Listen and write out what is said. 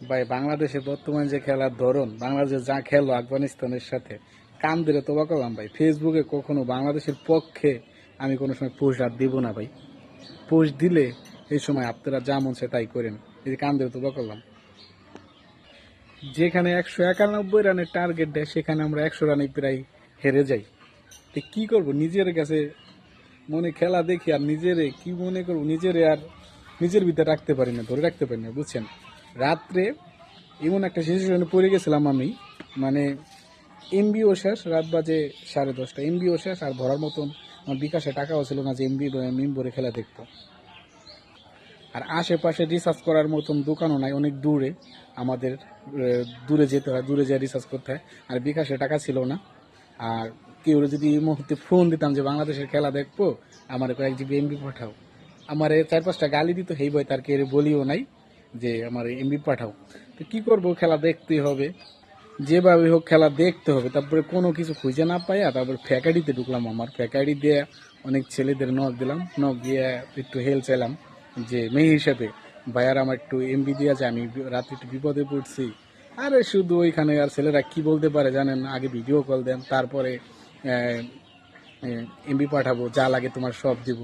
ভাই বাংলাদেশের বর্তমান যে খেলার ধরন, বাংলাদেশ যা খেলো আফগানিস্তানের সাথে, কান ধরে তোবা করলাম ভাই। ফেসবুকে কখনো বাংলাদেশের পক্ষে আমি কোনো সময় পোস্ট আর দিব না ভাই। পোস্ট দিলে এই সময় আপনারা যা মন চায় তাই করেন। এই যে কান ধরে তোবা করলাম, যেখানে 191 রানের টার্গেট দেয় সেখানে আমরা 100 রানে প্রায় হেরে যাই। তো কি করব, নিজের কাছে মনে খেলা দেখি আর নিজেরে কি মনে করবো, নিজেরে আর নিজের ভিতরে রাখতে পারি না, ধরে রাখতে পারি না, বুঝছেন। রাত্রে এমন একটা সিচুয়েশনে পড়ে গেছিলাম আমি, মানে এমবিও শেষ, রাত বাজে 10:30, এমবিও শেষ, আর ভরার মতন আমার বিকাশে টাকাও ছিল না যে মেম্বরে খেলা দেখবো। আর আশেপাশে রিসার্চ করার মতন দোকানও নাই, অনেক দূরে আমাদের, দূরে যেতে হয়, দূরে যেয়ে রিসার্চ করতে হয়। আর বিকাশে টাকা ছিল না। আর কেউ যদি এই মুহূর্তে ফোন দিতাম যে বাংলাদেশের খেলা দেখবো, আমার কয়েক জিবি এমবি পাঠাও, আমার 4-5টা গালি দিত, হেই বয় তার কে বলিও নাই যে আমার এমবি পাঠাও। তো কি করবো, খেলা দেখতেই হবে, যেভাবে হোক খেলা দেখতে হবে। তারপরে কোনো কিছু খুঁজে না পাইয়া তারপরে ফ্যাকাডিতে ঢুকলাম। আমার ফ্যাকাডি দিয়ে অনেক ছেলেদের নক দিলাম, নক দিয়ে একটু হেল্প চাইলাম যে মেয়ে হিসেবে, ভাইয়ার আমার একটু এমবি দেওয়া যায়, আমি রাত্রে একটু বিপদে পড়ছি। আরে শুধু ওইখানে আর ছেলেরা কি বলতে পারে জানেন, আগে ভিডিও কল দেন, তারপরে এমবি পাঠাবো, যা লাগে তোমার সব দিব।